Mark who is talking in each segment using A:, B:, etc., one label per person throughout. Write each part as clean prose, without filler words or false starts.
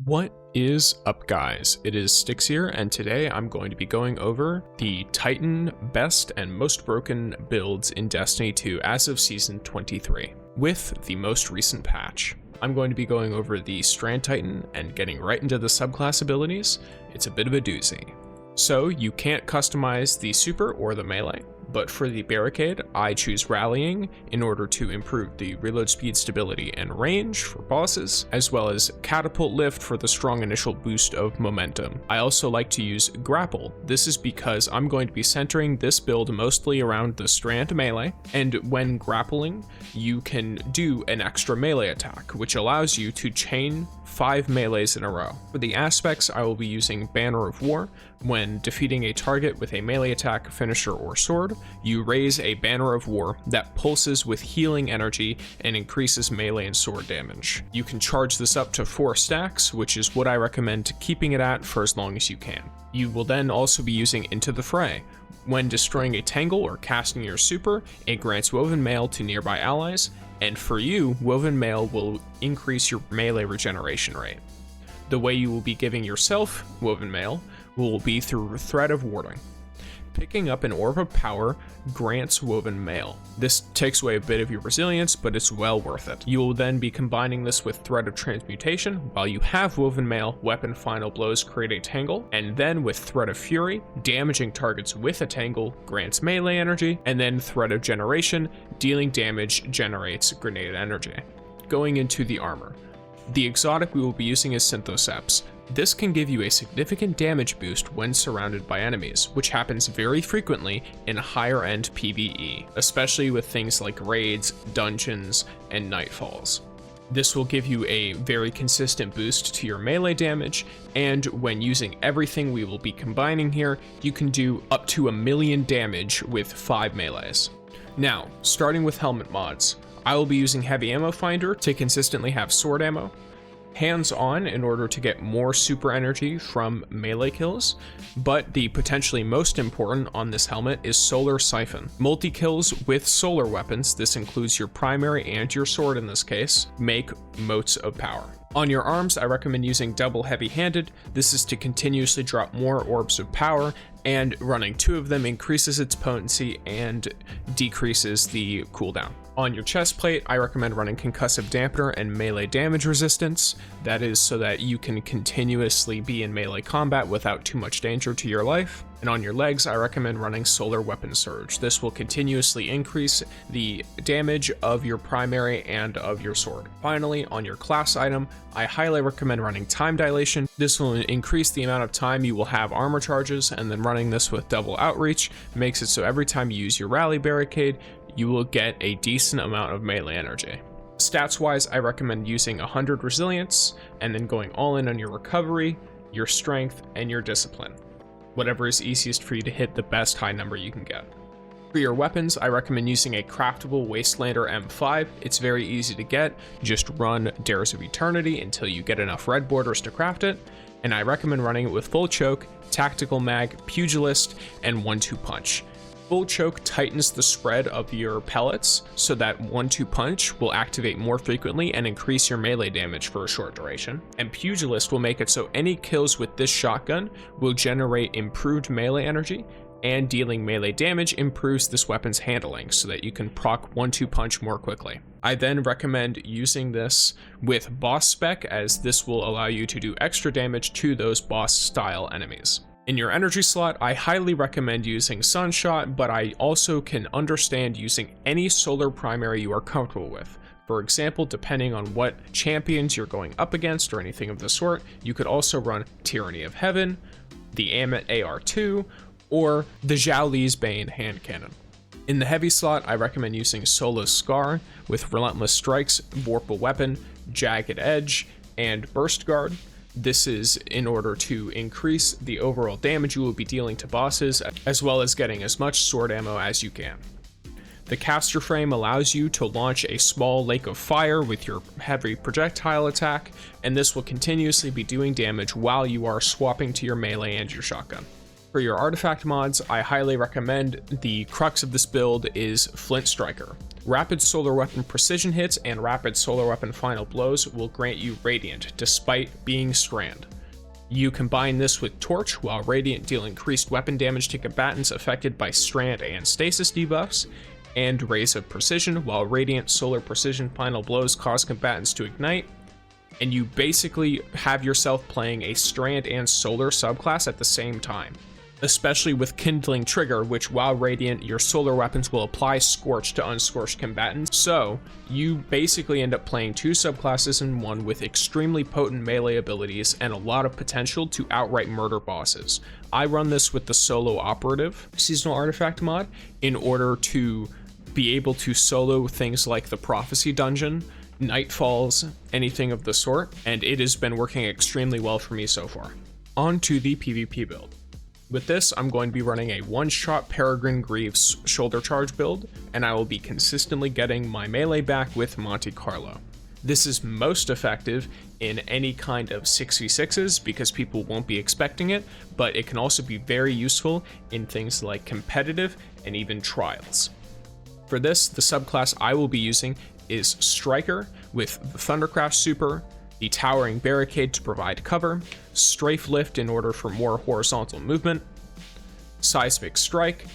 A: What is up, guys? It is Styx here, and today I'm going to be going over the Titan best and most broken builds in Destiny 2 as of Season 23, with the most recent patch. I'm going to be going over the Strand Titan and getting right into the subclass abilities. It's a bit of a doozy. So you can't customize the super or the melee, but for the barricade, I choose rallying in order to improve the reload speed, stability, and range for bosses, as well as catapult lift for the strong initial boost of momentum. I also like to use grapple. This is because I'm going to be centering this build mostly around the Strand melee, and when grappling, you can do an extra melee attack, which allows you to chain 5 melees in a row. For the aspects, I will be using Banner of War. When defeating a target with a melee attack, finisher, or sword, you raise a Banner of War that pulses with healing energy and increases melee and sword damage. You can charge this up to 4 stacks, which is what I recommend keeping it at for as long as you can. You will then also be using Into the Fray. When destroying a tangle or casting your super, it grants Woven Mail to nearby allies, and for you, Woven Mail will increase your melee regeneration rate. The way you will be giving yourself Woven Mail will be through Thread of Warding. Picking up an Orb of Power grants Woven Mail. This takes away a bit of your resilience, but it's well worth it. You will then be combining this with Thread of Transmutation. While you have Woven Mail, Weapon Final Blows create a Tangle, and then with Thread of Fury, damaging targets with a Tangle grants melee energy, and then Thread of Generation, dealing damage generates grenade energy. Going into the armor. The exotic we will be using is Synthoceps. This can give you a significant damage boost when surrounded by enemies, which happens very frequently in higher end PvE, especially with things like raids, dungeons, and nightfalls. This will give you a very consistent boost to your melee damage, and when using everything we will be combining here, you can do up to 1,000,000 damage with 5 melees. Now, starting with helmet mods, I will be using Heavy Ammo Finder to consistently have sword ammo, hands-on in order to get more super energy from melee kills, but the potentially most important on this helmet is Solar Siphon. Multi-kills with solar weapons, this includes your primary and your sword in this case, make motes of power. On your arms, I recommend using Double Heavy-Handed. This is to continuously drop more orbs of power, and running 2 of them increases its potency and decreases the cooldown. On your chest plate, I recommend running Concussive Dampener and Melee Damage Resistance. That is so that you can continuously be in melee combat without too much danger to your life. And on your legs, I recommend running Solar Weapon Surge. This will continuously increase the damage of your primary and of your sword. Finally, on your class item, I highly recommend running Time Dilation. This will increase the amount of time you will have armor charges, and then running this with Double Outreach makes it so every time you use your Rally Barricade, you will get a decent amount of melee energy. Stats wise, I recommend using 100 resilience and then going all in on your recovery, your strength, and your discipline. Whatever is easiest for you to hit the best high number you can get. For your weapons, I recommend using a craftable Wastelander M5. It's very easy to get. Just run Dares of Eternity until you get enough red borders to craft it. And I recommend running it with Full Choke, Tactical Mag, Pugilist, and 1-2 Punch. Full Choke tightens the spread of your pellets so that 1-2 Punch will activate more frequently and increase your melee damage for a short duration. And Pugilist will make it so any kills with this shotgun will generate improved melee energy, and dealing melee damage improves this weapon's handling so that you can proc 1-2 Punch more quickly. I then recommend using this with Boss Spec, as this will allow you to do extra damage to those boss style enemies. In your energy slot, I highly recommend using Sunshot, but I also can understand using any solar primary you are comfortable with. For example, depending on what champions you're going up against or anything of the sort, you could also run Tyranny of Heaven, the Ammit AR2, or the Zhao Li's Bane hand cannon. In the heavy slot, I recommend using Sola's Scar with Relentless Strikes, Vorpal Weapon, Jagged Edge, and Burst Guard. This is in order to increase the overall damage you will be dealing to bosses, as well as getting as much sword ammo as you can. The caster frame allows you to launch a small lake of fire with your heavy projectile attack, and this will continuously be doing damage while you are swapping to your melee and your shotgun. For your artifact mods, I highly recommend the crux of this build is Flint Striker. Rapid solar weapon precision hits and rapid solar weapon final blows will grant you Radiant, despite being Strand. You combine this with Torch, while Radiant deal increased weapon damage to combatants affected by Strand and Stasis debuffs, and Rays of Precision, while Radiant solar precision final blows cause combatants to ignite, and you basically have yourself playing a Strand and Solar subclass at the same time. Especially with Kindling Trigger, which while Radiant, your solar weapons will apply Scorch to unscorched combatants, so you basically end up playing two subclasses in one with extremely potent melee abilities and a lot of potential to outright murder bosses. I run this with the Solo Operative seasonal artifact mod in order to be able to solo things like the Prophecy Dungeon, Nightfalls, anything of the sort, and it has been working extremely well for me so far. On to the PvP build. With this, I'm going to be running a one-shot Peregrine Greaves shoulder charge build, and I will be consistently getting my melee back with Monte Carlo. This is most effective in any kind of 6v6s because people won't be expecting it, but it can also be very useful in things like competitive and even trials. For this, the subclass I will be using is Striker with the Thundercraft Super, the Towering Barricade to provide cover, Strafe Lift in order for more horizontal movement, Seismic Strike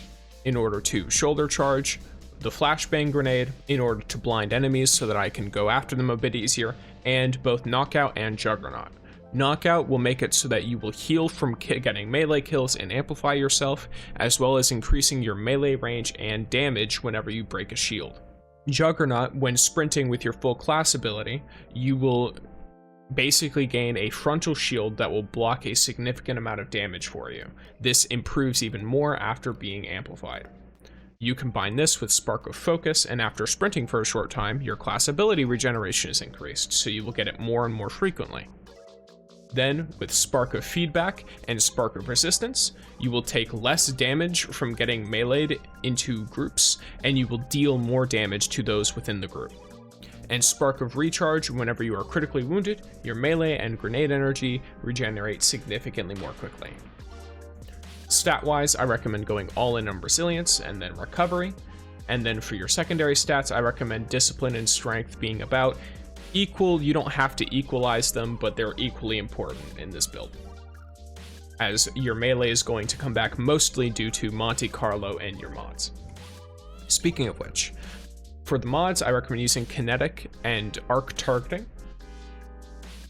A: in order to shoulder charge, the Flashbang Grenade in order to blind enemies so that I can go after them a bit easier, and both Knockout and Juggernaut. Knockout will make it so that you will heal from getting melee kills and amplify yourself, as well as increasing your melee range and damage whenever you break a shield. Juggernaut, when sprinting with your full class ability, you will basically gain a frontal shield that will block a significant amount of damage for you. This improves even more after being amplified. You combine this with Spark of Focus, and after sprinting for a short time, your class ability regeneration is increased, so you will get it more and more frequently. Then, with Spark of Feedback and Spark of Resistance, you will take less damage from getting meleeed into groups, and you will deal more damage to those within the group. And Spark of Recharge, whenever you are critically wounded, your melee and grenade energy regenerate significantly more quickly. Stat-wise, I recommend going all in on Resilience and then Recovery, and then for your secondary stats, I recommend Discipline and Strength being about equal. You don't have to equalize them, but they're equally important in this build, as your melee is going to come back mostly due to Monte Carlo and your mods. Speaking of which, for the mods, I recommend using Kinetic and Arc Targeting,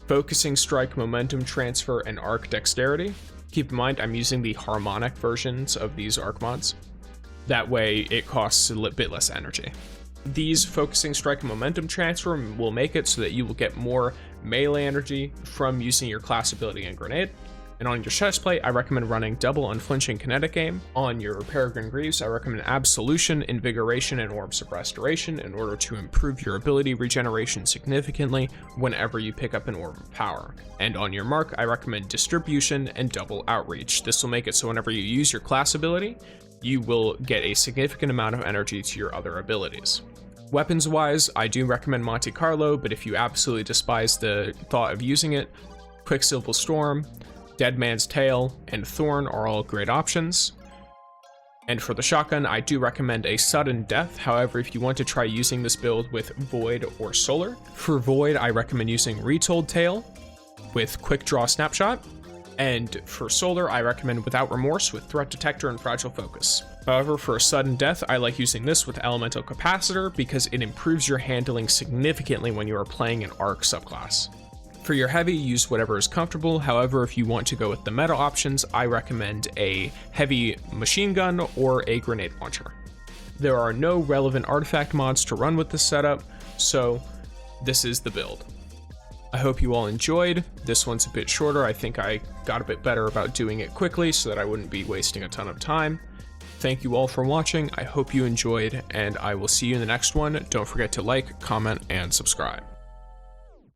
A: Focusing Strike, Momentum Transfer, and Arc Dexterity. Keep in mind, I'm using the harmonic versions of these Arc mods. That way, it costs a bit less energy. These Focusing Strike and Momentum Transfer will make it so that you will get more melee energy from using your class ability and grenade. And on your chest plate, I recommend running double unflinching kinetic aim. On your Peregrine Greaves, I recommend Absolution, Invigoration, and Orbs of Restoration in order to improve your ability regeneration significantly whenever you pick up an Orb of Power. And on your Mark, I recommend Distribution and Double Outreach. This will make it so whenever you use your class ability, you will get a significant amount of energy to your other abilities. Weapons-wise, I do recommend Monte Carlo, but if you absolutely despise the thought of using it, Quicksilver Storm, Dead Man's Tail, and Thorn are all great options. And for the shotgun, I do recommend a Sudden Death. However, if you want to try using this build with Void or Solar, for Void, I recommend using Retold Tale with Quick Draw Snapshot. And for Solar, I recommend Without Remorse with Threat Detector and Fragile Focus. However, for Sudden Death, I like using this with Elemental Capacitor because it improves your handling significantly when you are playing an Arc subclass. For your heavy, use whatever is comfortable. However, if you want to go with the meta options, I recommend a heavy machine gun or a grenade launcher. There are no relevant artifact mods to run with this setup, so this is the build. I hope you all enjoyed. This one's a bit shorter. I think I got a bit better about doing it quickly so that I wouldn't be wasting a ton of time. Thank you all for watching. I hope you enjoyed, and I will see you in the next one. Don't forget to like, comment, and subscribe.